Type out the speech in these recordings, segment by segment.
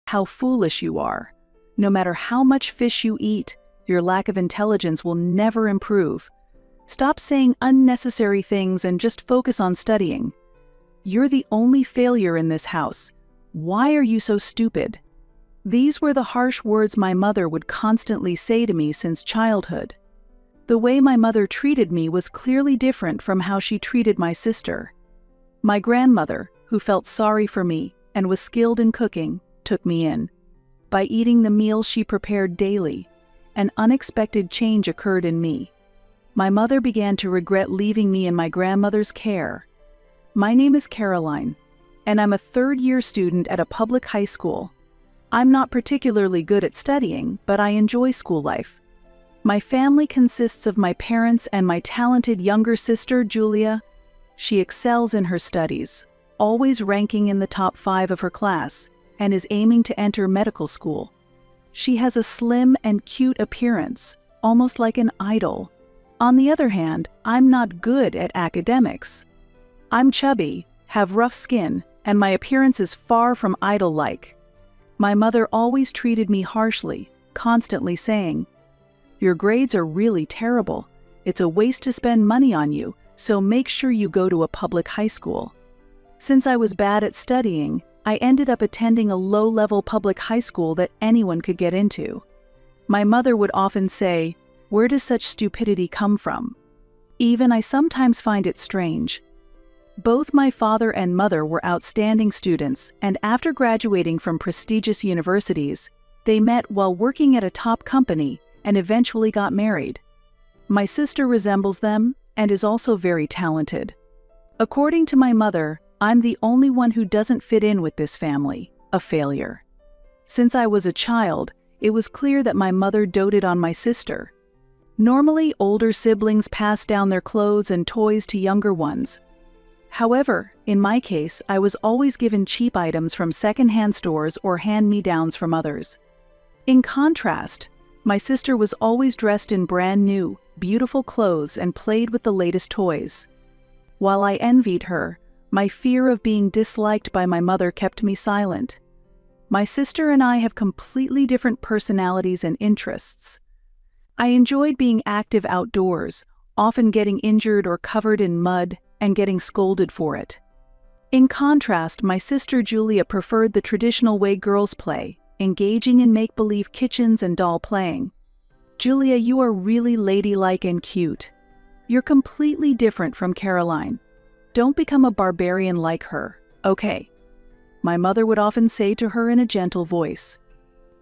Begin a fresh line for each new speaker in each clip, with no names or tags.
How foolish you are. No matter how much fish you eat, your lack of intelligence will never improve. Stop saying unnecessary things and just focus on studying. You're the only failure in this house. Why are you so stupid? These were the harsh words my mother would constantly say to me since childhood. The way my mother treated me was clearly different from how she treated my sister. My grandmother, who felt sorry for me and was skilled in cooking, took me in. By eating the meals she prepared daily, an unexpected change occurred in me. My mother began to regret leaving me in my grandmother's care. My name is Caroline, and I'm a third-year student at a public high school. I'm not particularly good at studying, but I enjoy school life. My family consists of my parents and my talented younger sister, Julia. She excels in her studies, always ranking in the top 5 of her class, and is aiming to enter medical school. She has a slim and cute appearance, almost like an idol. On the other hand, I'm not good at academics. I'm chubby, have rough skin, and my appearance is far from idol-like. My mother always treated me harshly, constantly saying, "Your grades are really terrible. It's a waste to spend money on you, so make sure you go to a public high school." Since I was bad at studying, I ended up attending a low-level public high school that anyone could get into. My mother would often say, "Where does such stupidity come from?" Even I sometimes find it strange. Both my father and mother were outstanding students, and after graduating from prestigious universities, they met while working at a top company and eventually got married. My sister resembles them and is also very talented. According to my mother, I'm the only one who doesn't fit in with this family, a failure. Since I was a child, it was clear that my mother doted on my sister. Normally, older siblings pass down their clothes and toys to younger ones. However, in my case, I was always given cheap items from secondhand stores or hand-me-downs from others. In contrast, my sister was always dressed in brand new, beautiful clothes and played with the latest toys. While I envied her, my fear of being disliked by my mother kept me silent. My sister and I have completely different personalities and interests. I enjoyed being active outdoors, often getting injured or covered in mud, and getting scolded for it. In contrast, my sister Julia preferred the traditional way girls play, engaging in make-believe kitchens and doll playing. Julia, you are really ladylike and cute. You're completely different from Caroline. Don't become a barbarian like her, okay? My mother would often say to her in a gentle voice.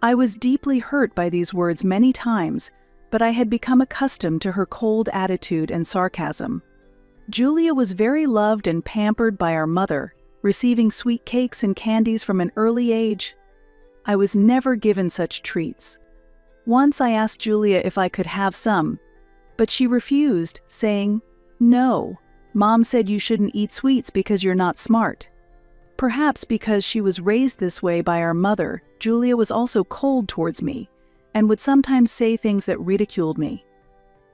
I was deeply hurt by these words many times, but I had become accustomed to her cold attitude and sarcasm. Julia was very loved and pampered by our mother, receiving sweet cakes and candies from an early age. I was never given such treats. Once I asked Julia if I could have some, but she refused, saying, "No, Mom said you shouldn't eat sweets because you're not smart." Perhaps because she was raised this way by our mother, Julia was also cold towards me, and would sometimes say things that ridiculed me.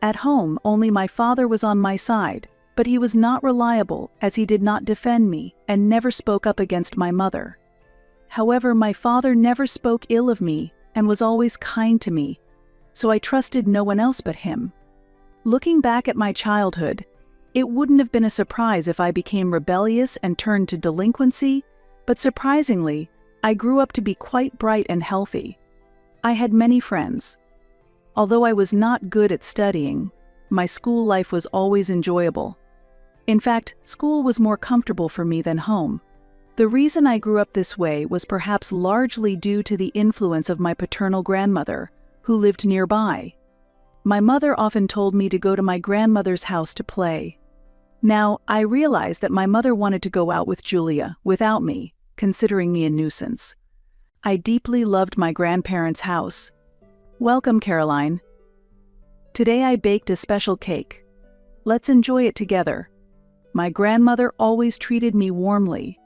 At home, only my father was on my side, but he was not reliable as he did not defend me and never spoke up against my mother. However, my father never spoke ill of me and was always kind to me, so I trusted no one else but him. Looking back at my childhood, it wouldn't have been a surprise if I became rebellious and turned to delinquency, but surprisingly, I grew up to be quite bright and healthy. I had many friends. Although I was not good at studying, my school life was always enjoyable. In fact, school was more comfortable for me than home. The reason I grew up this way was perhaps largely due to the influence of my paternal grandmother, who lived nearby. My mother often told me to go to my grandmother's house to play. Now, I realized that my mother wanted to go out with Julia without me, considering me a nuisance. I deeply loved my grandparents' house. Welcome, Caroline. Today I baked a special cake. Let's enjoy it together. My grandmother always treated me warmly.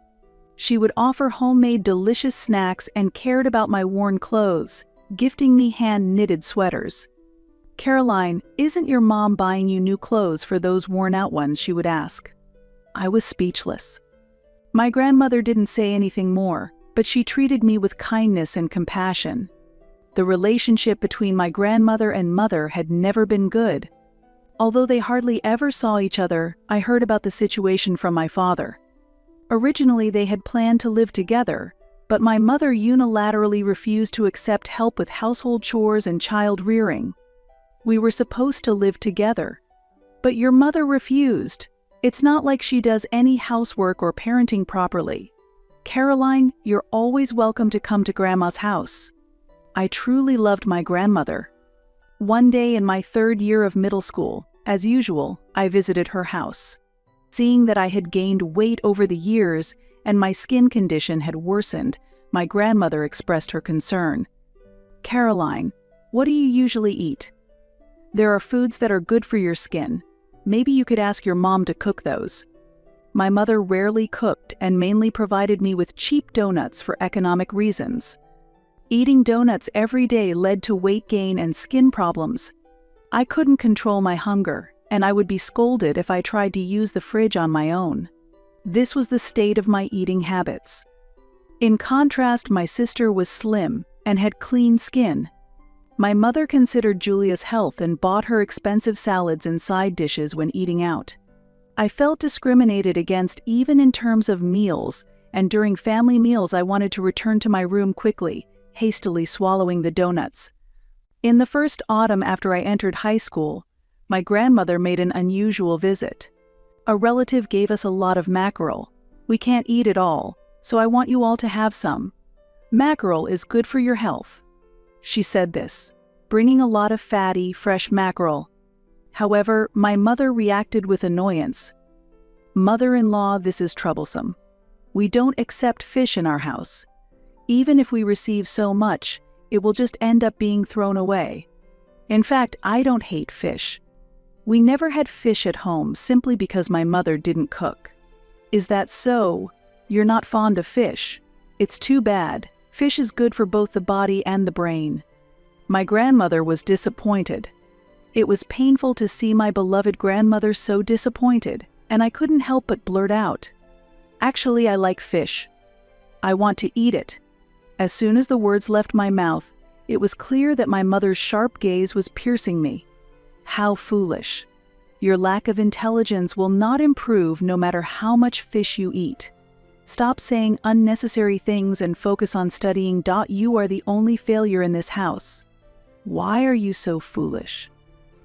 She would offer homemade delicious snacks and cared about my worn clothes, gifting me hand-knitted sweaters. Caroline, isn't your mom buying you new clothes for those worn-out ones? She would ask. I was speechless. My grandmother didn't say anything more, but she treated me with kindness and compassion. The relationship between my grandmother and mother had never been good. Although they hardly ever saw each other, I heard about the situation from my father. Originally, they had planned to live together, but my mother unilaterally refused to accept help with household chores and child rearing. We were supposed to live together, but your mother refused. It's not like she does any housework or parenting properly. Caroline, you're always welcome to come to Grandma's house. I truly loved my grandmother. One day in my 3rd year of middle school, as usual, I visited her house. Seeing that I had gained weight over the years and my skin condition had worsened, my grandmother expressed her concern. Caroline, what do you usually eat? There are foods that are good for your skin. Maybe you could ask your mom to cook those. My mother rarely cooked and mainly provided me with cheap donuts for economic reasons. Eating donuts every day led to weight gain and skin problems. I couldn't control my hunger, and I would be scolded if I tried to use the fridge on my own. This was the state of my eating habits. In contrast, my sister was slim and had clean skin. My mother considered Julia's health and bought her expensive salads and side dishes when eating out. I felt discriminated against even in terms of meals, and during family meals I wanted to return to my room quickly, hastily swallowing the donuts. In the first autumn after I entered high school, my grandmother made an unusual visit. A relative gave us a lot of mackerel. We can't eat it all, so I want you all to have some. Mackerel is good for your health. She said this, bringing a lot of fatty, fresh mackerel. However, my mother reacted with annoyance. Mother-in-law, this is troublesome. We don't accept fish in our house. Even if we receive so much, it will just end up being thrown away. In fact, I don't hate fish. We never had fish at home simply because my mother didn't cook. Is that so? You're not fond of fish? It's too bad. Fish is good for both the body and the brain. My grandmother was disappointed. It was painful to see my beloved grandmother so disappointed, and I couldn't help but blurt out, "Actually, I like fish. I want to eat it." As soon as the words left my mouth, it was clear that my mother's sharp gaze was piercing me. How foolish. Your lack of intelligence will not improve no matter how much fish you eat. Stop saying unnecessary things and focus on studying. You are the only failure in this house. Why are you so foolish?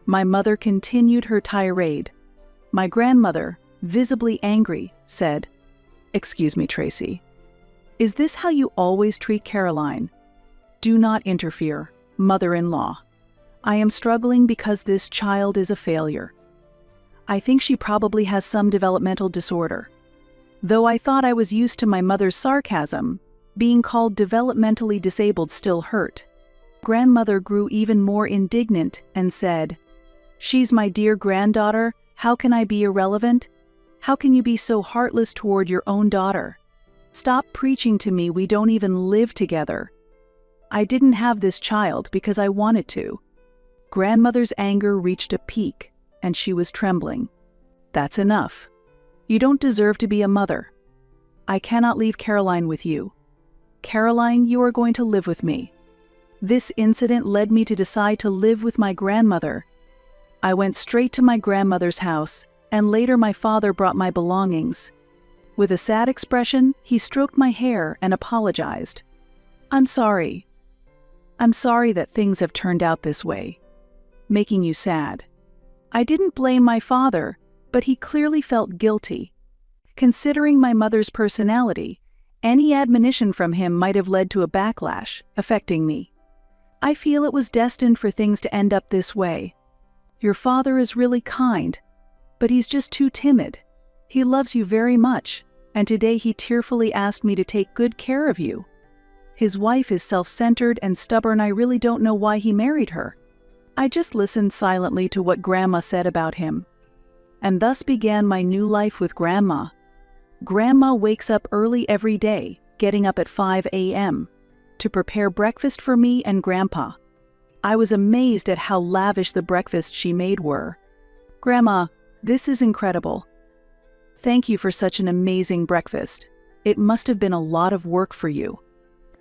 My mother continued her tirade. My grandmother, visibly angry, said, "Excuse me, Tracy. Is this how you always treat Caroline? Do not interfere, mother-in-law. I am struggling because this child is a failure. I think she probably has some developmental disorder." Though I thought I was used to my mother's sarcasm, being called developmentally disabled still hurt. Grandmother grew even more indignant and said, "She's my dear granddaughter. How can I be irrelevant? How can you be so heartless toward your own daughter? Stop preaching to me. We don't even live together. I didn't have this child because I wanted to." Grandmother's anger reached a peak, and she was trembling. "That's enough. You don't deserve to be a mother. I cannot leave Caroline with you. Caroline, you are going to live with me." This incident led me to decide to live with my grandmother. I went straight to my grandmother's house, and later my father brought my belongings. With a sad expression, he stroked my hair and apologized. I'm sorry that things have turned out this way, making you sad." I didn't blame my father, but he clearly felt guilty. Considering my mother's personality, any admonition from him might have led to a backlash, affecting me. I feel it was destined for things to end up this way. Your father is really kind, but he's just too timid. He loves you very much, and today he tearfully asked me to take good care of you. His wife is self-centered and stubborn. I really don't know why he married her. I just listened silently to what Grandma said about him. And thus began my new life with Grandma. Grandma wakes up early every day, getting up at 5 a.m., to prepare breakfast for me and Grandpa. I was amazed at how lavish the breakfast she made were. "Grandma, this is incredible. Thank you for such an amazing breakfast. It must have been a lot of work for you."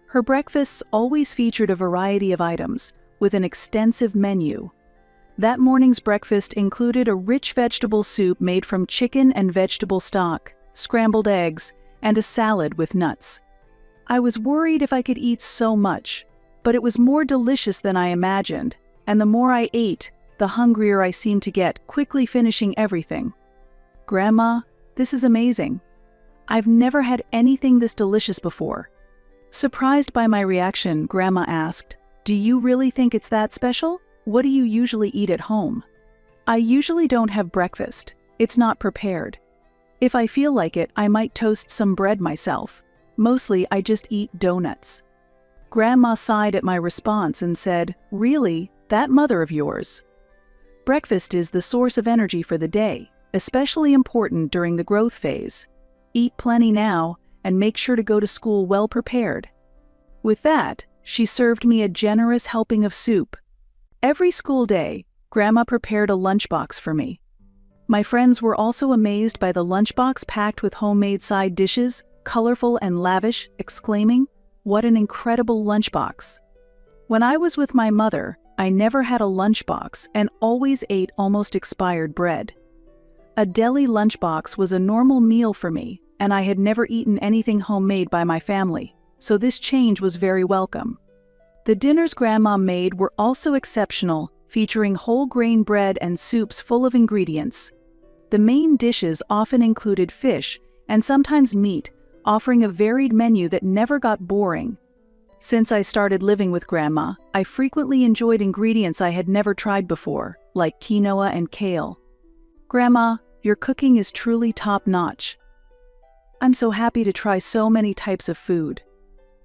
Her breakfasts always featured a variety of items, with an extensive menu. That morning's breakfast included a rich vegetable soup made from chicken and vegetable stock, scrambled eggs, and a salad with nuts. I was worried if I could eat so much, but it was more delicious than I imagined, and the more I ate, the hungrier I seemed to get, quickly finishing everything. "Grandma, this is amazing. I've never had anything this delicious before." Surprised by my reaction, Grandma asked, "Do you really think it's that special? What do you usually eat at home?" "I usually don't have breakfast. It's not prepared. If I feel like it, I might toast some bread myself. Mostly, I just eat donuts." Grandma sighed at my response and said, "Really? That mother of yours? Breakfast is the source of energy for the day, especially important during the growth phase. Eat plenty now, and make sure to go to school well prepared." With that, she served me a generous helping of soup. Every school day, Grandma prepared a lunchbox for me. My friends were also amazed by the lunchbox packed with homemade side dishes, colorful and lavish, exclaiming, "What an incredible lunchbox!" When I was with my mother, I never had a lunchbox and always ate almost expired bread. A deli lunchbox was a normal meal for me, and I had never eaten anything homemade by my family, so this change was very welcome. The dinners Grandma made were also exceptional, featuring whole grain bread and soups full of ingredients. The main dishes often included fish and sometimes meat, offering a varied menu that never got boring. Since I started living with Grandma, I frequently enjoyed ingredients I had never tried before, like quinoa and kale. "Grandma, your cooking is truly top-notch. I'm so happy to try so many types of food."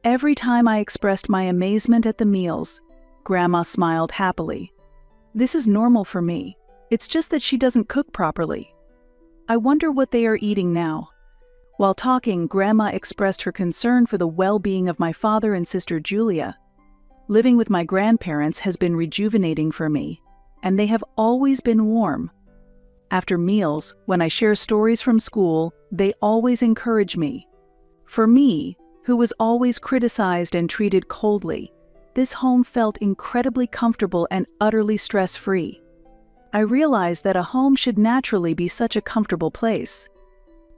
Every time I expressed my amazement at the meals, Grandma smiled happily. "This is normal for me. It's just that she doesn't cook properly. I wonder what they are eating now." While talking, Grandma expressed her concern for the well-being of my father and sister Julia. "Living with my grandparents has been rejuvenating for me, and they have always been warm. After meals, when I share stories from school, they always encourage me. For me, who was always criticized and treated coldly, this home felt incredibly comfortable and utterly stress-free. I realized that a home should naturally be such a comfortable place.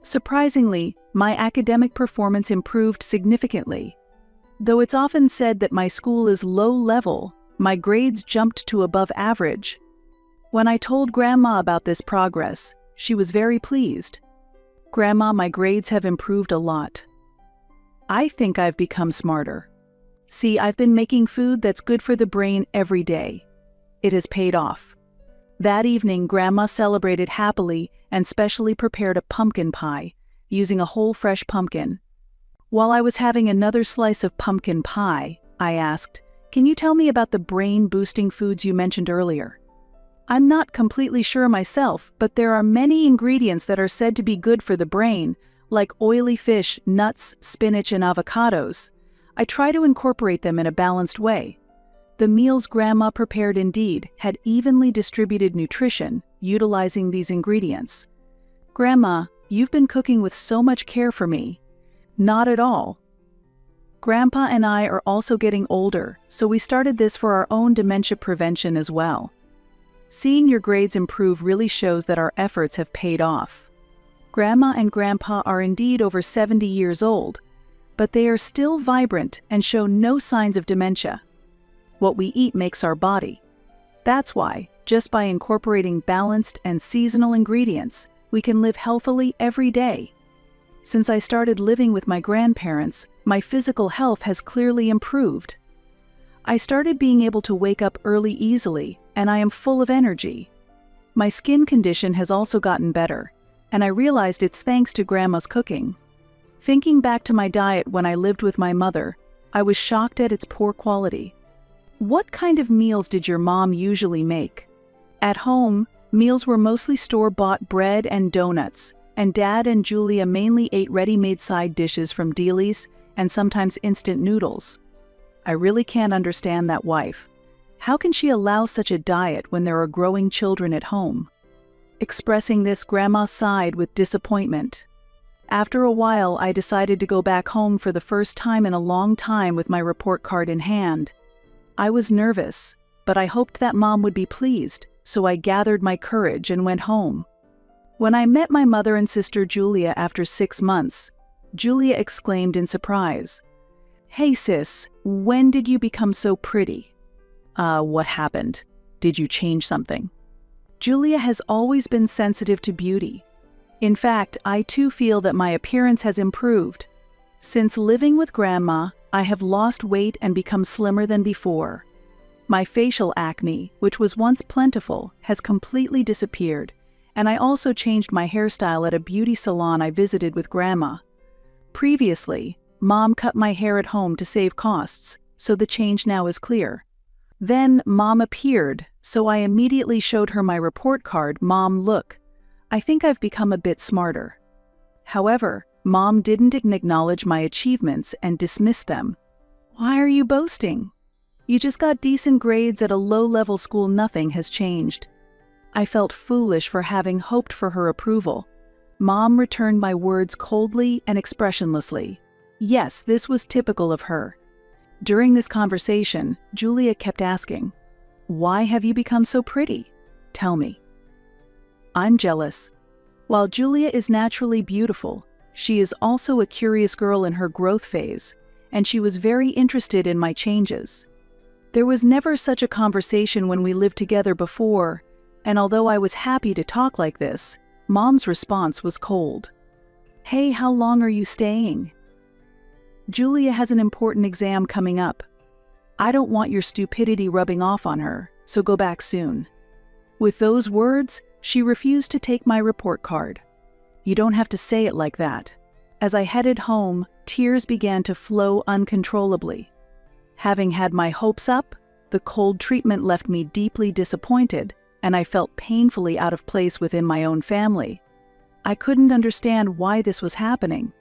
Surprisingly, my academic performance improved significantly. Though it's often said that my school is low-level, my grades jumped to above average. When I told Grandma about this progress, she was very pleased. "Grandma, my grades have improved a lot. I think I've become smarter. See, I've been making food that's good for the brain every day. It has paid off." That evening, Grandma celebrated happily and specially prepared a pumpkin pie, using a whole fresh pumpkin. While I was having another slice of pumpkin pie, I asked, "Can you tell me about the brain-boosting foods you mentioned earlier?" "I'm not completely sure myself, but there are many ingredients that are said to be good for the brain, like oily fish, nuts, spinach, and avocados. I try to incorporate them in a balanced way." The meals Grandma prepared indeed had evenly distributed nutrition, utilizing these ingredients. "Grandma, you've been cooking with so much care for me." "Not at all. Grandpa and I are also getting older, so we started this for our own dementia prevention as well. Seeing your grades improve really shows that our efforts have paid off." Grandma and Grandpa are indeed over 70 years old, but they are still vibrant and show no signs of dementia. What we eat makes our body. That's why, just by incorporating balanced and seasonal ingredients, we can live healthily every day. Since I started living with my grandparents, my physical health has clearly improved. I started being able to wake up early easily, and I am full of energy. My skin condition has also gotten better, and I realized it's thanks to Grandma's cooking. Thinking back to my diet when I lived with my mother, I was shocked at its poor quality. What kind of meals did your mom usually make? At home, meals were mostly store-bought bread and donuts, and Dad and Julia mainly ate ready-made side dishes from delis and sometimes instant noodles. I really can't understand that wife. How can she allow such a diet when there are growing children at home? Expressing this, Grandma sighed with disappointment. After a while, I decided to go back home for the first time in a long time with my report card in hand. I was nervous, but I hoped that Mom would be pleased, so I gathered my courage and went home. When I met my mother and sister Julia after 6 months, Julia exclaimed in surprise, "Hey sis, when did you become so pretty?" What happened? Did you change something?" Julia has always been sensitive to beauty. In fact, I too feel that my appearance has improved. Since living with Grandma, I have lost weight and become slimmer than before. My facial acne, which was once plentiful, has completely disappeared, and I also changed my hairstyle at a beauty salon I visited with Grandma. Previously, Mom cut my hair at home to save costs, so the change now is clear. Then Mom appeared, so I immediately showed her my report card. "Mom, look. I think I've become a bit smarter." However, Mom didn't acknowledge my achievements and dismissed them. "Why are you boasting? You just got decent grades at a low-level school. Nothing has changed." I felt foolish for having hoped for her approval. Mom returned my words coldly and expressionlessly. Yes, this was typical of her. During this conversation, Julia kept asking, "Why have you become so pretty? Tell me." I'm jealous. While Julia is naturally beautiful, she is also a curious girl in her growth phase, and she was very interested in my changes. There was never such a conversation when we lived together before, and although I was happy to talk like this, Mom's response was cold. "Hey, how long are you staying? Julia has an important exam coming up. I don't want your stupidity rubbing off on her, so go back soon." With those words, she refused to take my report card. "You don't have to say it like that." As I headed home, tears began to flow uncontrollably. Having had my hopes up, the cold treatment left me deeply disappointed, and I felt painfully out of place within my own family. I couldn't understand why this was happening.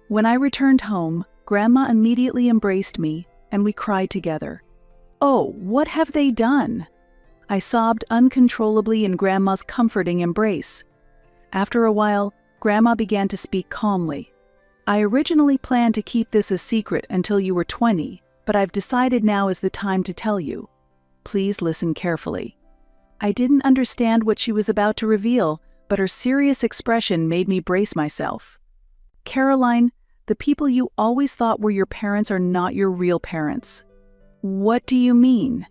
When I returned home, Grandma immediately embraced me, and we cried together. "Oh, what have they done?" I sobbed uncontrollably in Grandma's comforting embrace. After a while, Grandma began to speak calmly. "I originally planned to keep this a secret until you were 20, but I've decided now is the time to tell you. Please listen carefully." I didn't understand what she was about to reveal, but her serious expression made me brace myself. "Caroline, the people you always thought were your parents are not your real parents." "What do you mean?"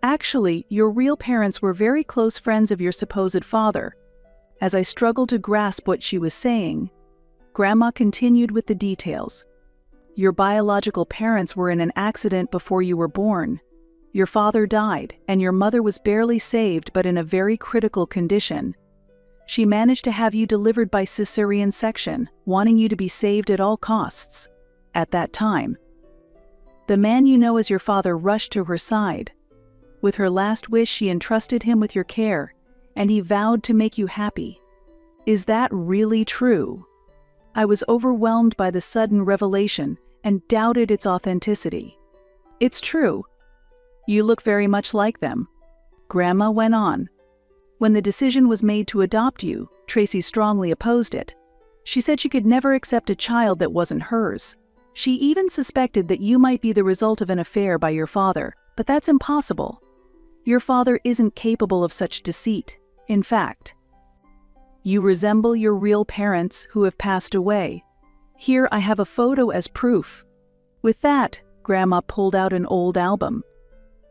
"Actually, your real parents were very close friends of your supposed father." As I struggled to grasp what she was saying, Grandma continued with the details. "Your biological parents were in an accident before you were born. Your father died, and your mother was barely saved but in a very critical condition. She managed to have you delivered by cesarean section, wanting you to be saved at all costs. At that time, the man you know as your father rushed to her side. With her last wish, she entrusted him with your care, and he vowed to make you happy. Is that really true?" I was overwhelmed by the sudden revelation and doubted its authenticity. "It's true. You look very much like them," Grandma went on. "When the decision was made to adopt you, Tracy strongly opposed it. She said she could never accept a child that wasn't hers. She even suspected that you might be the result of an affair by your father, but that's impossible. Your father isn't capable of such deceit. In fact, you resemble your real parents who have passed away. Here I have a photo as proof." With that, Grandma pulled out an old album.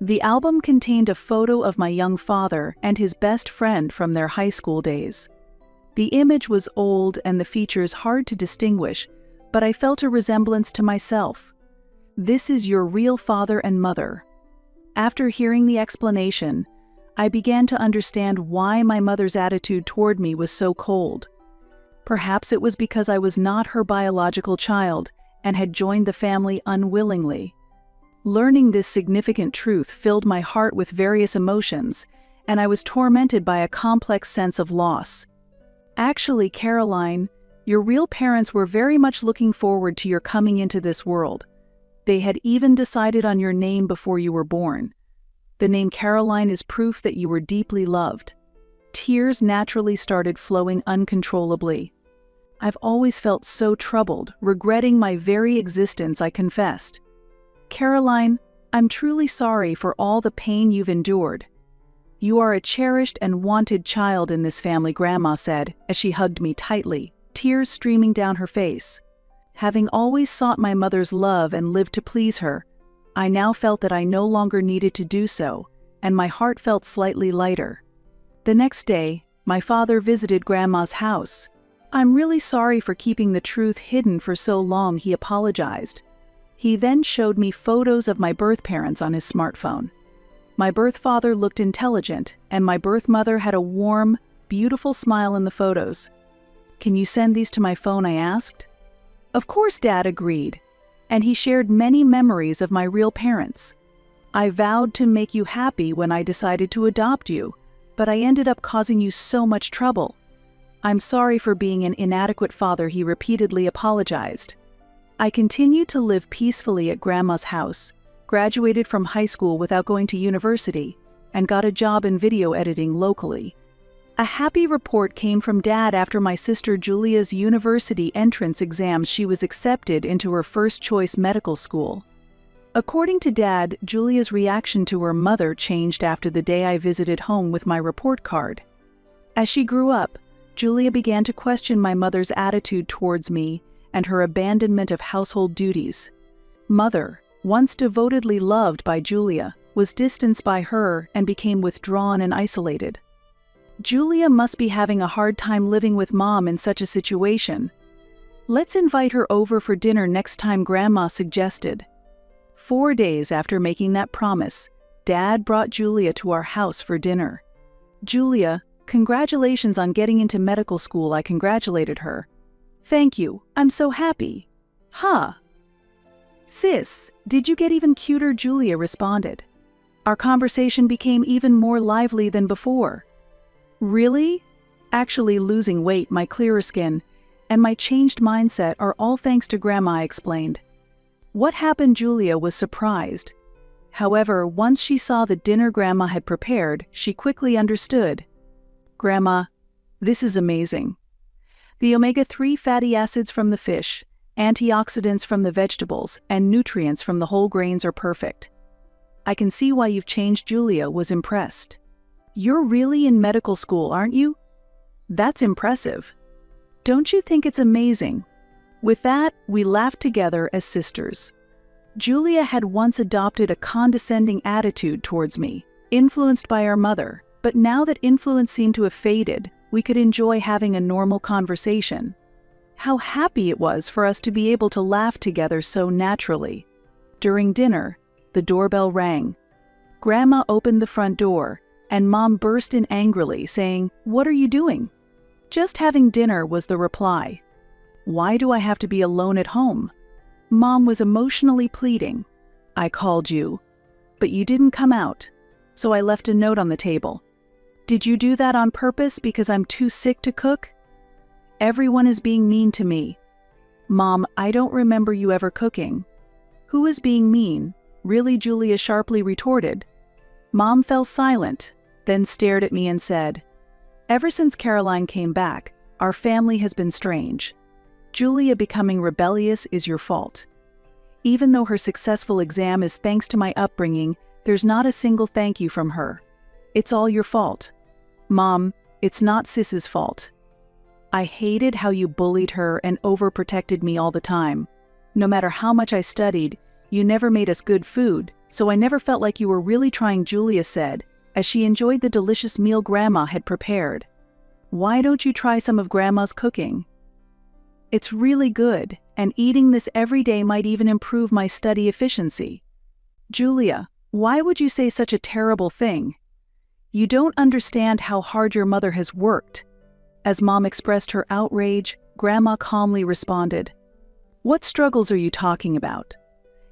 The album contained a photo of my young father and his best friend from their high school days. The image was old and the features hard to distinguish, but I felt a resemblance to myself. "This is your real father and mother." After hearing the explanation, I began to understand why my mother's attitude toward me was so cold. Perhaps it was because I was not her biological child and had joined the family unwillingly. Learning this significant truth filled my heart with various emotions, and I was tormented by a complex sense of loss. "Actually, Caroline, your real parents were very much looking forward to your coming into this world. They had even decided on your name before you were born. The name Caroline is proof that you were deeply loved." Tears naturally started flowing uncontrollably. I've always felt so troubled, regretting my very existence, I confessed. Caroline, I'm truly sorry for all the pain you've endured. You are a cherished and wanted child in this family, Grandma said, as she hugged me tightly, tears streaming down her face. Having always sought my mother's love and lived to please her, I now felt that I no longer needed to do so, and my heart felt slightly lighter. The next day, my father visited Grandma's house. I'm really sorry for keeping the truth hidden for so long, he apologized. He then showed me photos of my birth parents on his smartphone. My birth father looked intelligent, and my birth mother had a warm, beautiful smile in the photos. Can you send these to my phone, I asked. Of course, Dad agreed, and he shared many memories of my real parents. I vowed to make you happy when I decided to adopt you, but I ended up causing you so much trouble. I'm sorry for being an inadequate father, he repeatedly apologized. I continued to live peacefully at Grandma's house, graduated from high school without going to university, and got a job in video editing locally. A happy report came from Dad after my sister Julia's university entrance exams. She was accepted into her first-choice medical school. According to Dad, Julia's reaction to her mother changed after the day I visited home with my report card. As she grew up, Julia began to question my mother's attitude towards me and her abandonment of household duties. Mother, once devotedly loved by Julia, was distanced by her and became withdrawn and isolated. Julia must be having a hard time living with Mom in such a situation. Let's invite her over for dinner next time, Grandma suggested. 4 days after making that promise, Dad brought Julia to our house for dinner. Julia, congratulations on getting into medical school, I congratulated her. Thank you, I'm so happy. Huh. Sis, did you get even cuter? Julia responded. Our conversation became even more lively than before. Really? Actually, losing weight, my clearer skin, and my changed mindset are all thanks to Grandma, I explained. What happened? Julia was surprised. However, once she saw the dinner Grandma had prepared, she quickly understood. Grandma, this is amazing. The omega-3 fatty acids from the fish, antioxidants from the vegetables, and nutrients from the whole grains are perfect. I can see why you've changed. Julia was impressed. You're really in medical school, aren't you? That's impressive. Don't you think it's amazing? With that, we laughed together as sisters. Julia had once adopted a condescending attitude towards me, influenced by our mother, but now that influence seemed to have faded, we could enjoy having a normal conversation. How happy it was for us to be able to laugh together so naturally. During dinner, the doorbell rang. Grandma opened the front door, and Mom burst in angrily, saying, "What are you doing?" "Just having dinner," was the reply. "Why do I have to be alone at home?" Mom was emotionally pleading. "I called you, but you didn't come out, so I left a note on the table." "Did you do that on purpose because I'm too sick to cook?" "Everyone is being mean to me." "Mom, I don't remember you ever cooking." "Who is being mean?" "Really?" Julia sharply retorted. Mom fell silent, then stared at me and said, "Ever since Caroline came back, our family has been strange. Julia becoming rebellious is your fault. Even though her successful exam is thanks to my upbringing, there's not a single thank you from her. It's all your fault." "Mom, it's not Sis's fault. I hated how you bullied her and overprotected me all the time. No matter how much I studied, you never made us good food, so I never felt like you were really trying," Julia said, as she enjoyed the delicious meal Grandma had prepared. "Why don't you try some of Grandma's cooking? It's really good, and eating this every day might even improve my study efficiency." "Julia, why would you say such a terrible thing? You don't understand how hard your mother has worked." As Mom expressed her outrage, Grandma calmly responded, "What struggles are you talking about?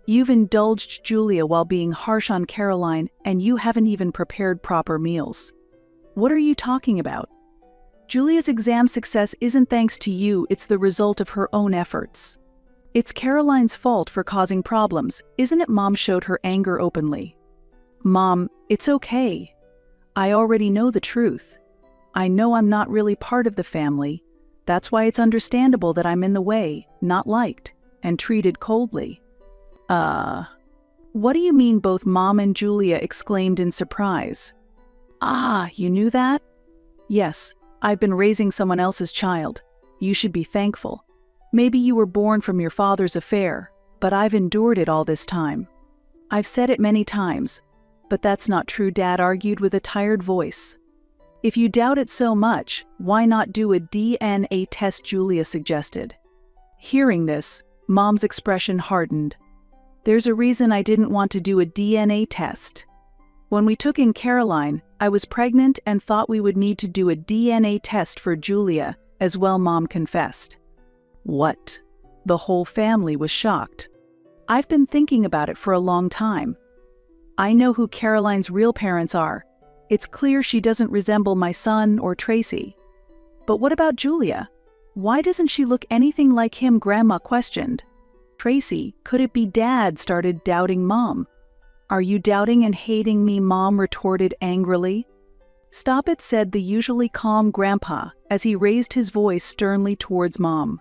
You've indulged Julia while being harsh on Caroline, and you haven't even prepared proper meals. What are you talking about? Julia's exam success isn't thanks to you, it's the result of her own efforts. It's Caroline's fault for causing problems, isn't it?" Mom showed her anger openly. "Mom, it's okay. I already know the truth. I know I'm not really part of the family, That's why it's understandable that I'm in the way, not liked, and treated coldly." What do you mean?" both Mom and Julia exclaimed in surprise. "Ah, you knew that?" "Yes, I've been raising someone else's child. You should be thankful. Maybe you were born from your father's affair, but I've endured it all this time." "I've said it many times, but that's not true," Dad argued with a tired voice. "If you doubt it so much, why not do a DNA test?" Julia suggested. Hearing this, Mom's expression hardened. "There's a reason I didn't want to do a DNA test. When we took in Caroline, I was pregnant and thought we would need to do a DNA test for Julia as well," Mom confessed. "What?" The whole family was shocked. "I've been thinking about it for a long time. I know who Caroline's real parents are. It's clear she doesn't resemble my son or Tracy. But what about Julia? Why doesn't she look anything like him?" Grandma questioned. "Tracy, could it be Dad?" started doubting Mom. "Are you doubting and hating me?" Mom retorted angrily. "Stop it," said the usually calm Grandpa as he raised his voice sternly towards Mom.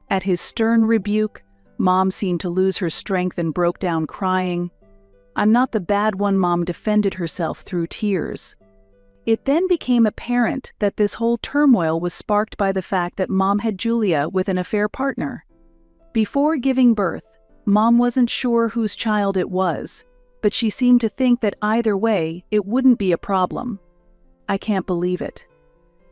At his stern rebuke, Mom seemed to lose her strength and broke down crying. "I'm not the bad one," Mom defended herself through tears. It then became apparent that this whole turmoil was sparked by the fact that Mom had Julia with an affair partner. Before giving birth, Mom wasn't sure whose child it was, but she seemed to think that either way, it wouldn't be a problem. "I can't believe it.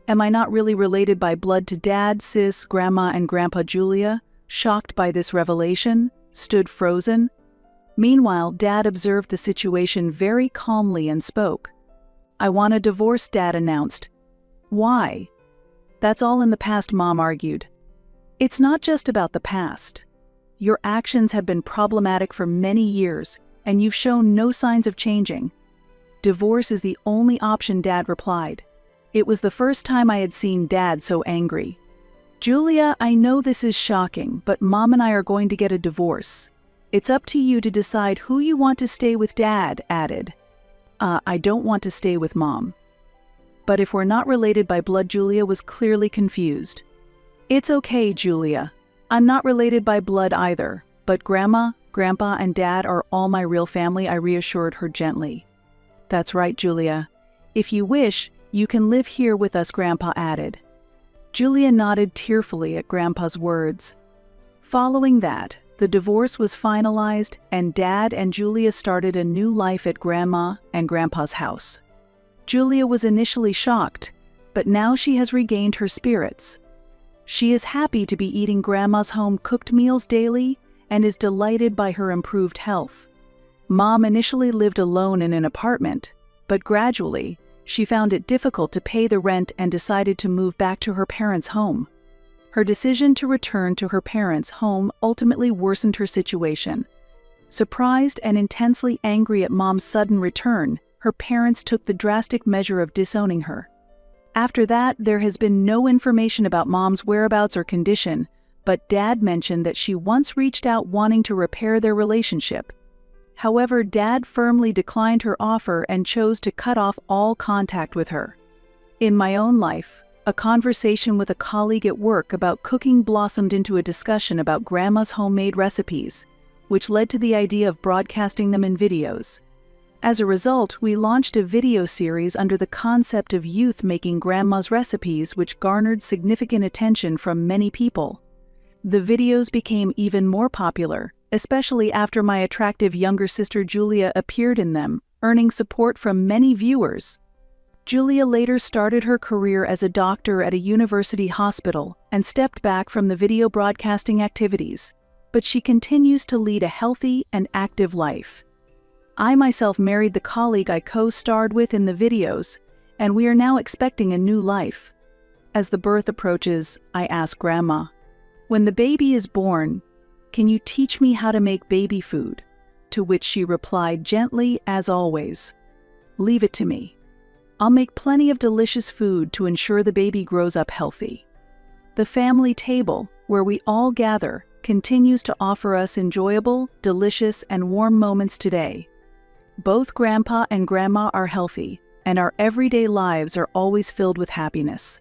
Am I not really related by blood to Dad?" Sis, Grandma, and Grandpa Julia, shocked by this revelation, stood frozen. Meanwhile, Dad observed the situation very calmly and spoke. "I want a divorce," Dad announced. "Why?" "That's all in the past," Mom argued. "It's not just about the past. Your actions have been problematic for many years, and you've shown no signs of changing. Divorce is the only option," Dad replied. It was the first time I had seen Dad so angry. "Julia, I know this is shocking, but Mom and I are going to get a divorce. It's up to you to decide who you want to stay with," Dad added. I don't want to stay with Mom." "But if we're not related by blood?" Julia was clearly confused. "It's okay, Julia. I'm not related by blood either, but Grandma, Grandpa, and Dad are all my real family," I reassured her gently. "That's right, Julia. If you wish, you can live here with us," Grandpa added. Julia nodded tearfully at Grandpa's words. Following that, the divorce was finalized, and Dad and Julia started a new life at Grandma and Grandpa's house. Julia was initially shocked, but now she has regained her spirits. She is happy to be eating Grandma's home-cooked meals daily and is delighted by her improved health. Mom initially lived alone in an apartment, but gradually, she found it difficult to pay the rent and decided to move back to her parents' home. Her decision to return to her parents' home ultimately worsened her situation. Surprised and intensely angry at Mom's sudden return, her parents took the drastic measure of disowning her. After that, there has been no information about Mom's whereabouts or condition, but Dad mentioned that she once reached out wanting to repair their relationship. However, Dad firmly declined her offer and chose to cut off all contact with her. In my own life, a conversation with a colleague at work about cooking blossomed into a discussion about Grandma's homemade recipes, which led to the idea of broadcasting them in videos. As a result, we launched a video series under the concept of youth making Grandma's recipes, which garnered significant attention from many people. The videos became even more popular, especially after my attractive younger sister Julia appeared in them, earning support from many viewers. Julia later started her career as a doctor at a university hospital and stepped back from the video broadcasting activities, but she continues to lead a healthy and active life. I myself married the colleague I co-starred with in the videos, and we are now expecting a new life. As the birth approaches, I ask Grandma, "When the baby is born, can you teach me how to make baby food?" To which she replied gently, as always, "Leave it to me. I'll make plenty of delicious food to ensure the baby grows up healthy." The family table, where we all gather, continues to offer us enjoyable, delicious, and warm moments today. Both Grandpa and Grandma are healthy, and our everyday lives are always filled with happiness.